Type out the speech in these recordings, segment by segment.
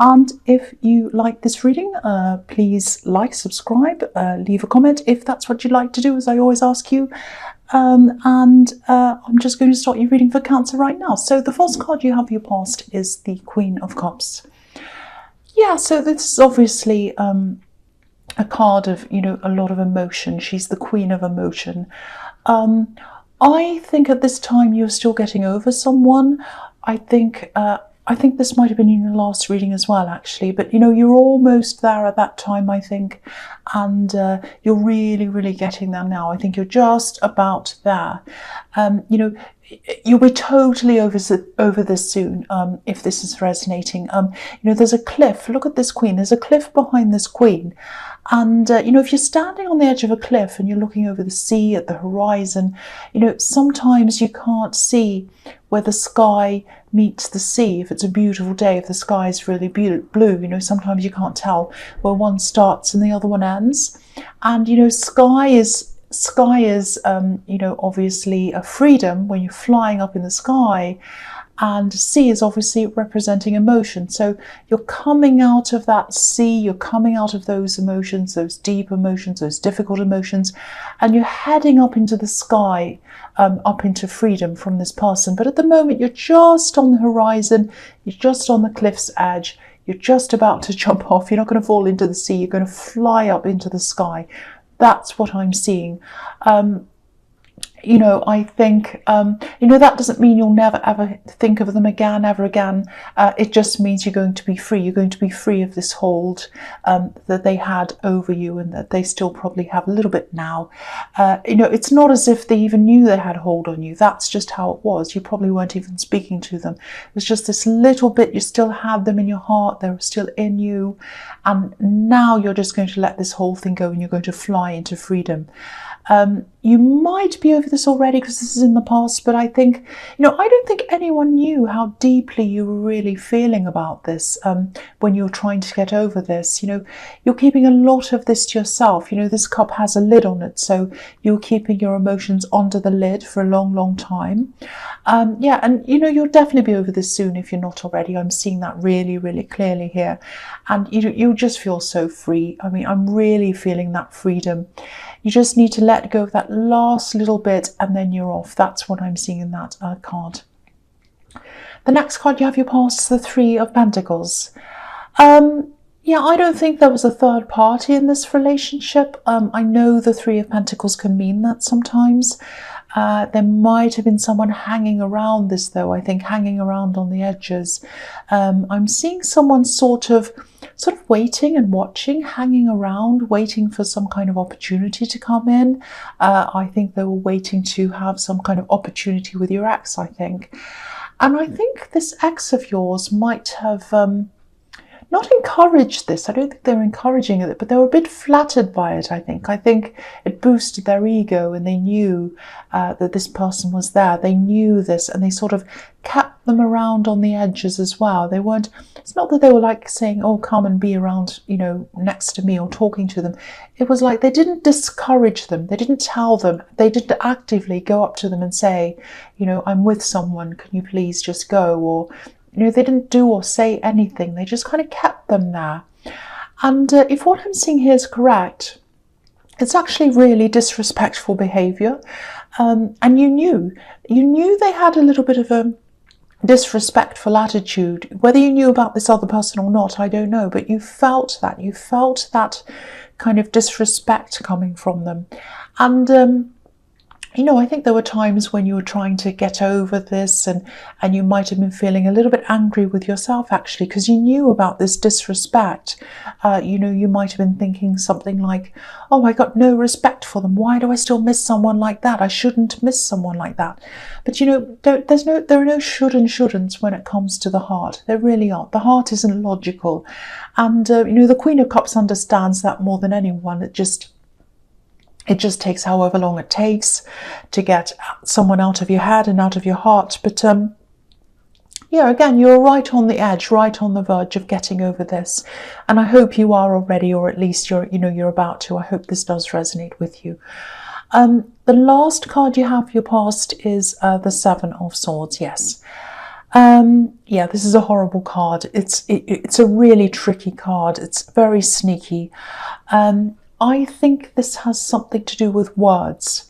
And if you like this reading, please like, subscribe, leave a comment if that's what you'd like to do, as I always ask you. I'm just going to start your reading for Cancer right now. So the first card you have your past is the Queen of Cups. Yeah, so this is obviously a card of, you know, a lot of emotion. She's the Queen of Emotion. I think at this time you're still getting over someone. I think this might have been in your last reading as well, actually. But, you know, you're almost there at that time, I think. And you're really, really getting there now. I think you're just about there. You know, you'll be totally over this soon, if this is resonating. You know, there's a cliff. Look at this Queen. There's a cliff behind this Queen. And, you know, if you're standing on the edge of a cliff and you're looking over the sea at the horizon, you know, sometimes you can't see where the sky meets the sea. If it's a beautiful day, if the sky is really blue, you know, sometimes you can't tell where one starts and the other one ends. And, you know, sky is you know, obviously a freedom when you're flying up in the sky, and sea is obviously representing emotion. So you're coming out of that sea, you're coming out of those emotions, those deep emotions, those difficult emotions, and you're heading up into the sky, up into freedom from this person. But at the moment, you're just on the horizon, you're just on the cliff's edge, you're just about to jump off. You're not going to fall into the sea, you're going to fly up into the sky. That's what I'm seeing. You know, I think, you know, that doesn't mean you'll never ever think of them again, ever again. It just means you're going to be free. You're going to be free of this hold that they had over you, and that they still probably have a little bit now. You know, it's not as if they even knew they had a hold on you. That's just how it was. You probably weren't even speaking to them. It was just this little bit. You still had them in your heart. They were still in you. And now you're just going to let this whole thing go, and you're going to fly into freedom. You might be over this already because this is in the past, but I think, you know, I don't think anyone knew how deeply you were really feeling about this when you're trying to get over this. You know, you're keeping a lot of this to yourself. You know, this cup has a lid on it, so you're keeping your emotions under the lid for a long, long time. Yeah, and, you know, you'll definitely be over this soon if you're not already. I'm seeing that really, really clearly here. And you'll just feel so free. I mean, I'm really feeling that freedom. You just need to let go of that last little bit, and then you're off. That's what I'm seeing in that card. The next card you have your past, the Three of Pentacles. Yeah, I don't think there was a third party in this relationship. I know the Three of Pentacles can mean that sometimes. There might have been someone hanging around this, though. I think hanging around on the edges. I'm seeing someone sort of waiting and watching, hanging around, waiting for some kind of opportunity to come in. I think they were waiting to have some kind of opportunity with your ex, I think. And I think this ex of yours might have not encouraged this. I don't think they were encouraging it, but they were a bit flattered by it, I think. I think it boosted their ego, and they knew that this person was there. They knew this, and they sort of kept them around on the edges as well. They weren't, it's not that they were like saying, oh, come and be around, you know, next to me, or talking to them. It was like they didn't discourage them. They didn't tell them. They didn't actively go up to them and say, you know, I'm with someone, can you please just go? Or, you know, they didn't do or say anything. They just kind of kept them there. And if what I'm seeing here is correct, it's actually really disrespectful behaviour. And you knew they had a little bit of a disrespectful attitude. Whether you knew about this other person or not, I don't know, but you felt that. You felt that kind of disrespect coming from them. And you know, I think there were times when you were trying to get over this, and you might have been feeling a little bit angry with yourself, actually, because you knew about this disrespect. You know, you might have been thinking something like, oh, I got no respect for them. Why do I still miss someone like that? I shouldn't miss someone like that. But, you know, there are no should and shouldn'ts when it comes to the heart. There really aren't. The heart isn't logical. And, you know, the Queen of Cups understands that more than anyone. It just takes however long it takes to get someone out of your head and out of your heart. But yeah, again, you're right on the edge, right on the verge of getting over this. And I hope you are already, or at least you're about to. I hope this does resonate with you. The last card you have for your past is the Seven of Swords, yes. Yeah, this is a horrible card. It's a really tricky card. It's very sneaky. I think this has something to do with words.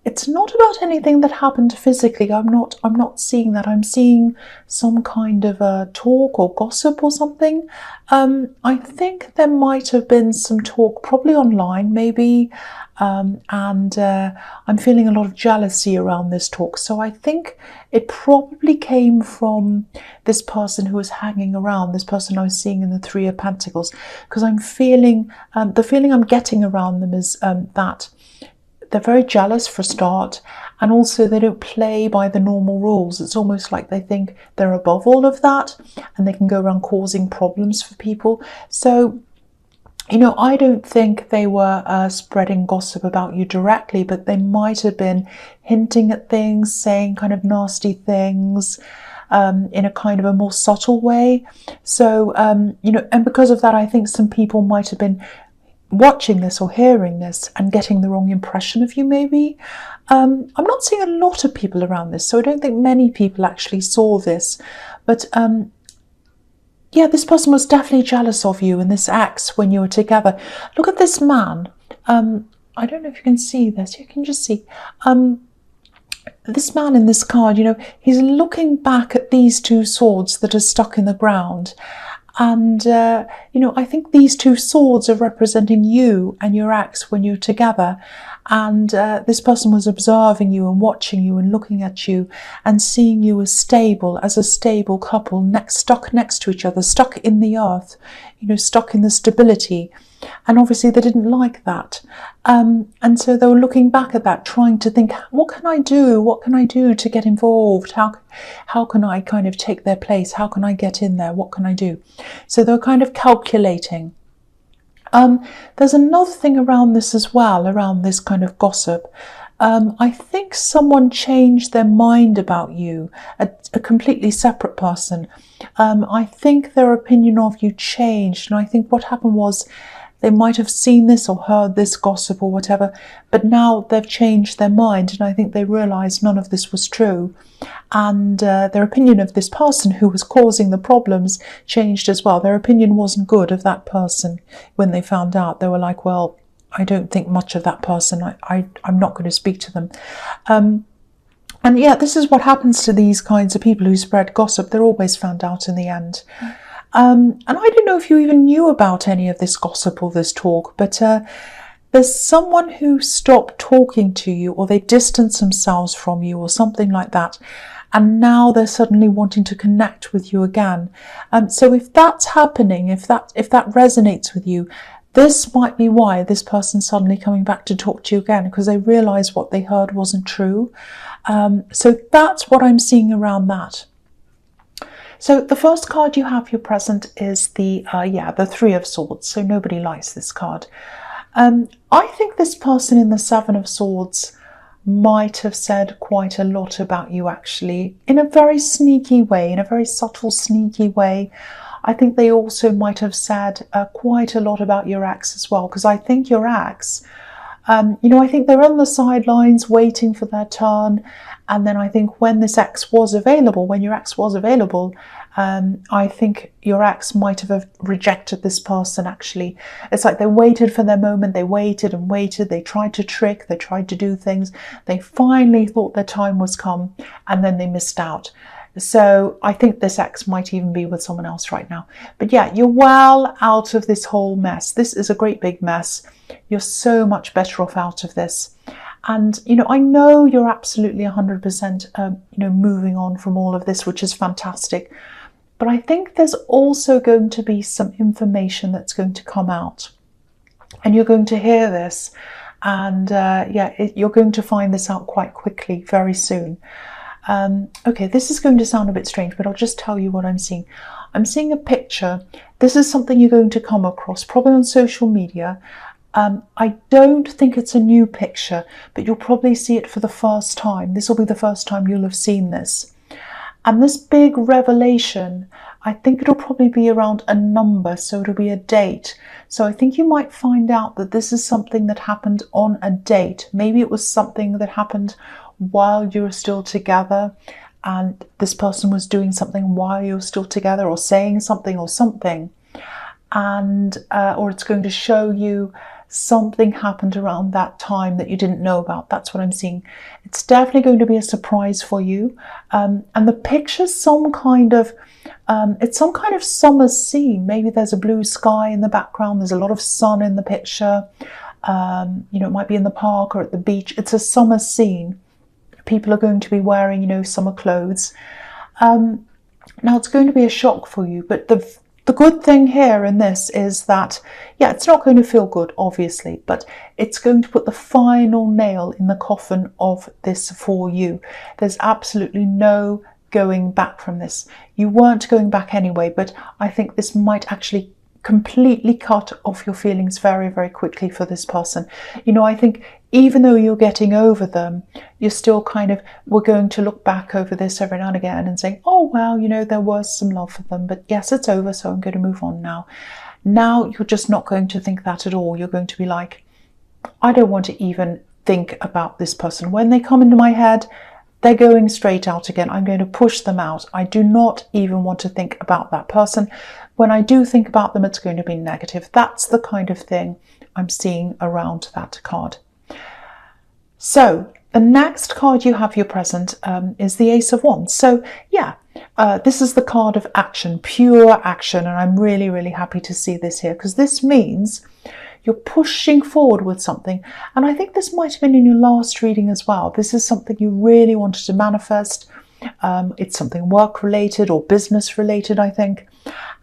It's not about anything that happened physically. I'm not seeing that. I'm seeing some kind of a talk or gossip or something. I think there might have been some talk, probably online, maybe. And I'm feeling a lot of jealousy around this talk. So I think it probably came from this person who was hanging around, this person I was seeing in the Three of Pentacles, because I'm feeling, the feeling I'm getting around them is that they're very jealous for a start, and also they don't play by the normal rules. It's almost like they think they're above all of that and they can go around causing problems for people. So, you know, I don't think they were spreading gossip about you directly, but they might have been hinting at things, saying kind of nasty things in a kind of a more subtle way. So, you know, and because of that, I think some people might have been watching this or hearing this and getting the wrong impression of you, maybe. I'm not seeing a lot of people around this, so I don't think many people actually saw this. But yeah, this person was definitely jealous of you and this ex when you were together. Look at this man. I don't know if you can see this. You can just see this man in this card, you know, he's looking back at these two swords that are stuck in the ground. And, you know, I think these two swords are representing you and your ex when you're together. And this person was observing you and watching you and looking at you and seeing you as a stable couple, stuck next to each other, stuck in the earth, you know, stuck in the stability. And obviously they didn't like that. And so they were looking back at that, trying to think, what can I do? What can I do to get involved? How can I kind of take their place? How can I get in there? What can I do? So they were kind of calculating. There's another thing around this as well, around this kind of gossip. I think someone changed their mind about you, a completely separate person. I think their opinion of you changed, and I think what happened was they might have seen this or heard this gossip or whatever, but now they've changed their mind, and I think they realised none of this was true. And their opinion of this person who was causing the problems changed as well. Their opinion wasn't good of that person when they found out. They were like, well, I don't think much of that person. I'm not going to speak to them. And yeah, this is what happens to these kinds of people who spread gossip. They're always found out in the end. And I don't know if you even knew about any of this gossip or this talk, but there's someone who stopped talking to you, or they distanced themselves from you or something like that. And now they're suddenly wanting to connect with you again. So if that's happening, if that resonates with you, this might be why this person's suddenly coming back to talk to you again, because they realize what they heard wasn't true. So that's what I'm seeing around that. So the first card you have here present is the Three of Swords. So nobody likes this card. I think this person in the Seven of Swords might have said quite a lot about you, actually, in a very sneaky way, in a very subtle, sneaky way. I think they also might have said quite a lot about your ex as well, because I think your ex, you know, I think they're on the sidelines waiting for their turn. And then I think when this ex was available, when your ex was available, I think your ex might have rejected this person, actually. It's like they waited for their moment. They waited and waited. They tried to trick. They tried to do things. They finally thought their time was come, and then they missed out. So I think this ex might even be with someone else right now. But yeah, you're well out of this whole mess. This is a great big mess. You're so much better off out of this. And, you know, I know you're absolutely 100%, you know, moving on from all of this, which is fantastic. But I think there's also going to be some information that's going to come out. And you're going to hear this. And, you're going to find this out quite quickly, very soon. Okay, this is going to sound a bit strange, but I'll just tell you what I'm seeing. I'm seeing a picture. This is something you're going to come across, probably on social media. I don't think it's a new picture, but you'll probably see it for the first time. This will be the first time you'll have seen this. And this big revelation, I think it'll probably be around a number, so it'll be a date. So I think you might find out that this is something that happened on a date. Maybe it was something that happened while you were still together. and this person was doing something while you're still together, or saying something or something, and or it's going to show you something happened around that time that you didn't know about. That's what I'm seeing. It's definitely going to be a surprise for you. And the picture's some kind of, it's some kind of summer scene. Maybe there's a blue sky in the background. There's a lot of sun in the picture. You know, it might be in the park or at the beach. It's a summer scene. People are going to be wearing, you know, summer clothes. Now, it's going to be a shock for you, but the good thing here in this is that, yeah, it's not going to feel good, obviously, but it's going to put the final nail in the coffin of this for you. There's absolutely no going back from this. You weren't going back anyway, but I think this might actually completely cut off your feelings very, very quickly for this person. You know, I think even though you're getting over them, you're still kind of, we're going to look back over this every now and again and say, oh, well, you know, there was some love for them, but yes, it's over, so I'm going to move on now. Now you're just not going to think that at all. You're going to be like, I don't want to even think about this person. When they come into my head, they're going straight out again. I'm going to push them out. I do not even want to think about that person. When I do think about them, it's going to be negative. That's the kind of thing I'm seeing around that card. So the next card you have your present is the Ace of Wands. So yeah, this is the card of action, pure action. And I'm really, really happy to see this here, because this means you're pushing forward with something. And I think this might have been in your last reading as well. This is something you really wanted to manifest. It's something work related or business related, I think.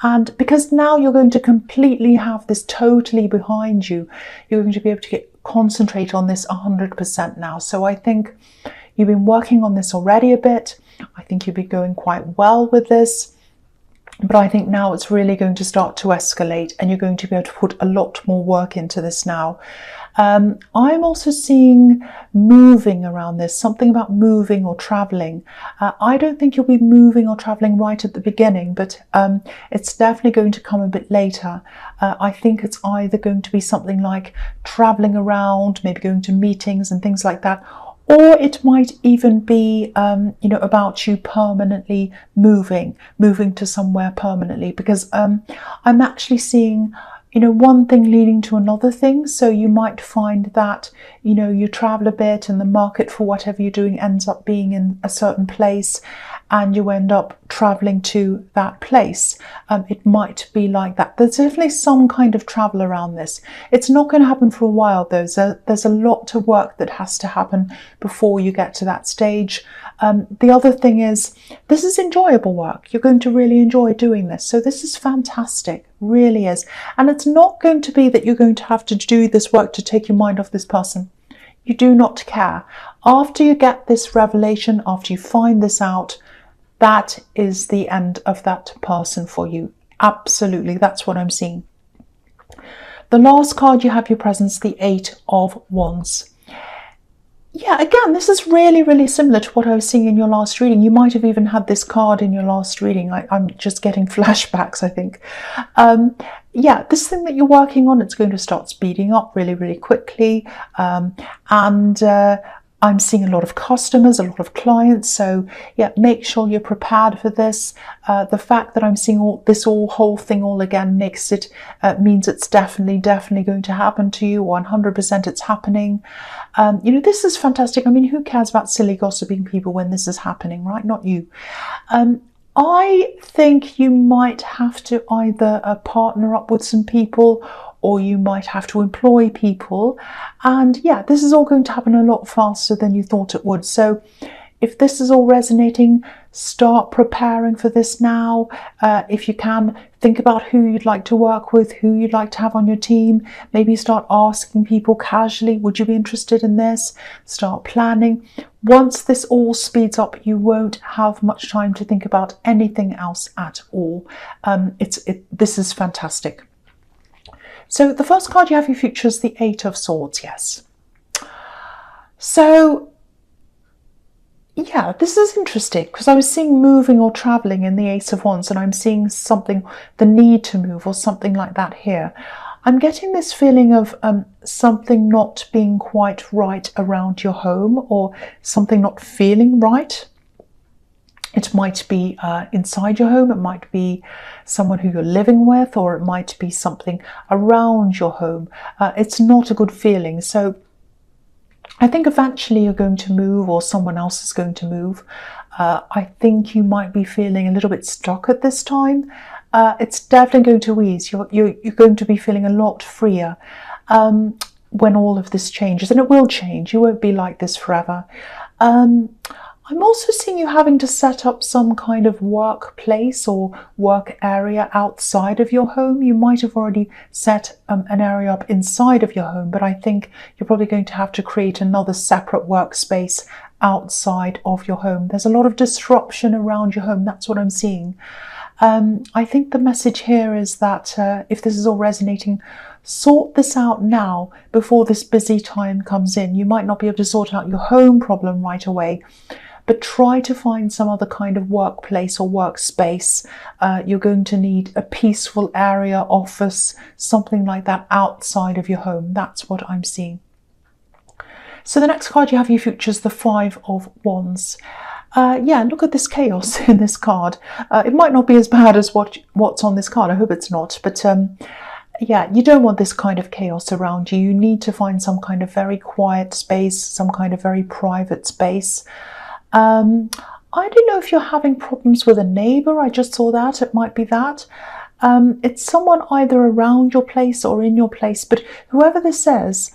And because now you're going to completely have this totally behind you, you're going to be able to concentrate on this 100% now. So I think you've been working on this already a bit. I think you've been going quite well with this. But I think now it's really going to start to escalate, and you're going to be able to put a lot more work into this now. I'm also seeing moving around this, something about moving or traveling. I don't think you'll be moving or traveling right at the beginning, but it's definitely going to come a bit later. I think it's either going to be something like traveling around, maybe going to meetings and things like that, or it might even be, you know, about you permanently moving to somewhere permanently, because I'm actually seeing, you know, one thing leading to another thing. So you might find that, you know, you travel a bit and the market for whatever you're doing ends up being in a certain place, and you end up traveling to that place. It might be like that. There's definitely some kind of travel around this. It's not going to happen for a while though. There's a lot of work that has to happen before you get to that stage. The other thing is, this is enjoyable work. You're going to really enjoy doing this. So this is fantastic, really is. And it's not going to be that you're going to have to do this work to take your mind off this person. You do not care. After you get this revelation, after you find this out, that is the end of that person for you. Absolutely, that's what I'm seeing. The last card you have your presence, the Eight of Wands. Yeah, again, this is really, really similar to what I was seeing in your last reading. You might have even had this card in your last reading. I'm just getting flashbacks, I think. Yeah, this thing that you're working on, it's going to start speeding up really, really quickly. I'm seeing a lot of customers, a lot of clients. So yeah, make sure you're prepared for this. The fact that I'm seeing whole thing all again makes it, means it's definitely going to happen to you. 100% it's happening. You know, this is fantastic. I mean, who cares about silly gossiping people when this is happening, right? Not you. I think you might have to either partner up with some people, or you might have to employ people. And yeah, this is all going to happen a lot faster than you thought it would. So if this is all resonating, start preparing for this now. If you can, think about who you'd like to work with, who you'd like to have on your team. Maybe start asking people casually, would you be interested in this? Start planning. Once this all speeds up, you won't have much time to think about anything else at all. This is fantastic. So the first card you have your future is the Eight of Swords, yes. So yeah, this is interesting because I was seeing moving or traveling in the Ace of Wands, and I'm seeing something, the need to move or something like that here. I'm getting this feeling of something not being quite right around your home, or something not feeling right. It might be inside your home, it might be someone who you're living with, or it might be something around your home. It's not a good feeling. So I think eventually you're going to move, or someone else is going to move. I think you might be feeling a little bit stuck at this time. It's definitely going to ease. You're going to be feeling a lot freer when all of this changes, and it will change. You won't be like this forever. I'm also seeing you having to set up some kind of workplace or work area outside of your home. You might have already set an area up inside of your home, but I think you're probably going to have to create another separate workspace outside of your home. There's a lot of disruption around your home. That's what I'm seeing. I think the message here is that if this is all resonating, sort this out now before this busy time comes in. You might not be able to sort out your home problem right away, but try to find some other kind of workplace or workspace. You're going to need a peaceful area, office, something like that outside of your home. That's what I'm seeing. So the next card you have your future, the Five of Wands. Yeah, look at this chaos in this card. It might not be as bad as what's on this card. I hope it's not. But yeah, you don't want this kind of chaos around you. You need to find some kind of very quiet space, some kind of very private space. I don't know if you're having problems with a neighbour. I just saw that. It might be that. It's someone either around your place or in your place. But whoever this is,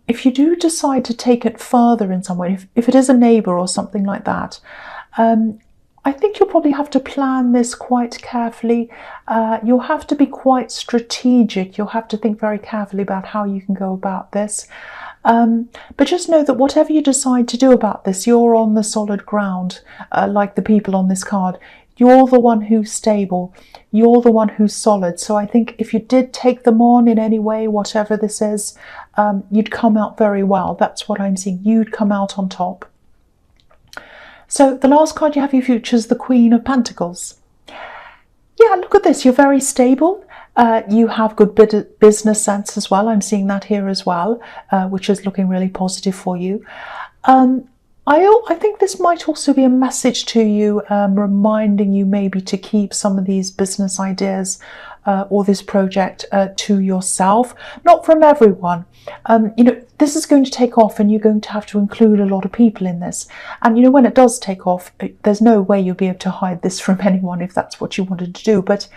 if you do decide to take it further in some way, if it is a neighbour or something like that, I think you'll probably have to plan this quite carefully. You'll have to be quite strategic. You'll have to think very carefully about how you can go about this. But just know that whatever you decide to do about this, you're on the solid ground, like the people on this card. You're the one who's stable. You're the one who's solid. So I think if you did take them on in any way, whatever this is, you'd come out very well. That's what I'm seeing. You'd come out on top. So the last card you have your future is the Queen of Pentacles. Yeah, look at this. You're very stable. You have good business sense as well. I'm seeing that here as well, which is looking really positive for you. I think this might also be a message to you, reminding you maybe to keep some of these business ideas or this project to yourself, not from everyone. You know, this is going to take off and you're going to have to include a lot of people in this. And, you know, when it does take off, there's no way you'll be able to hide this from anyone if that's what you wanted to do. But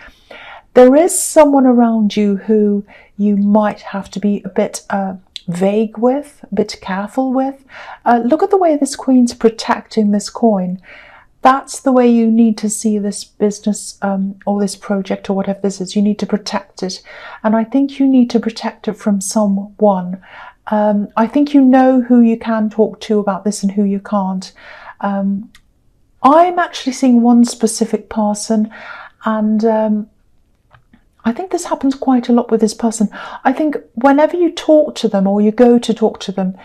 there is someone around you who you might have to be a bit vague with, a bit careful with. Look at the way this Queen's protecting this coin. That's the way you need to see this business or this project or whatever this is. You need to protect it. And I think you need to protect it from someone. I think you know who you can talk to about this and who you can't. I'm actually seeing one specific person, and I think this happens quite a lot with this person. I think whenever you talk to them or you go to talk to them,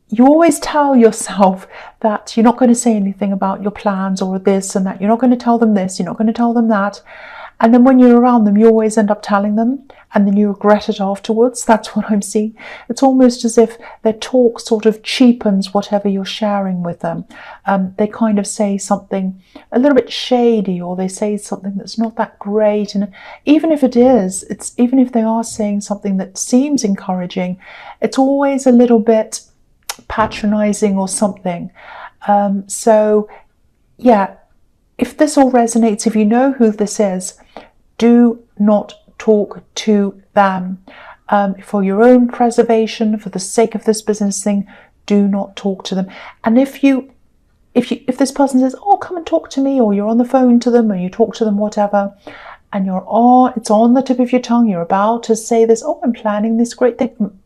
you always tell yourself that you're not going to say anything about your plans or this and that. You're not going to tell them this, you're not going to tell them that. And then when you're around them, you always end up telling them, and then you regret it afterwards. That's what I'm seeing. It's almost as if their talk sort of cheapens whatever you're sharing with them. They kind of say something a little bit shady, or they say something that's not that great. And even if it is, even if they are saying something that seems encouraging, it's always a little bit patronizing or something. So yeah, if this all resonates, if you know who this is, do not talk to them. For your own preservation, for the sake of this business thing, do not talk to them. And if this person says, oh, come and talk to me, or you're on the phone to them, or you talk to them, whatever, and it's on the tip of your tongue, you're about to say this, oh, I'm planning this great thing.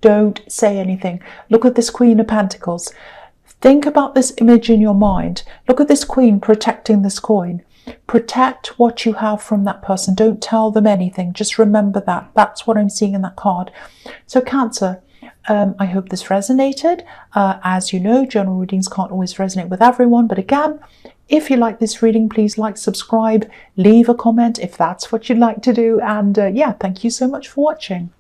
Don't say anything. Look at this Queen of Pentacles. Think about this image in your mind. Look at this Queen protecting this coin. Protect what you have from that person. Don't tell them anything. Just remember that. That's what I'm seeing in that card. So Cancer, I hope this resonated. As you know, general readings can't always resonate with everyone. But again, if you like this reading, please like, subscribe, leave a comment if that's what you'd like to do. And yeah, thank you so much for watching.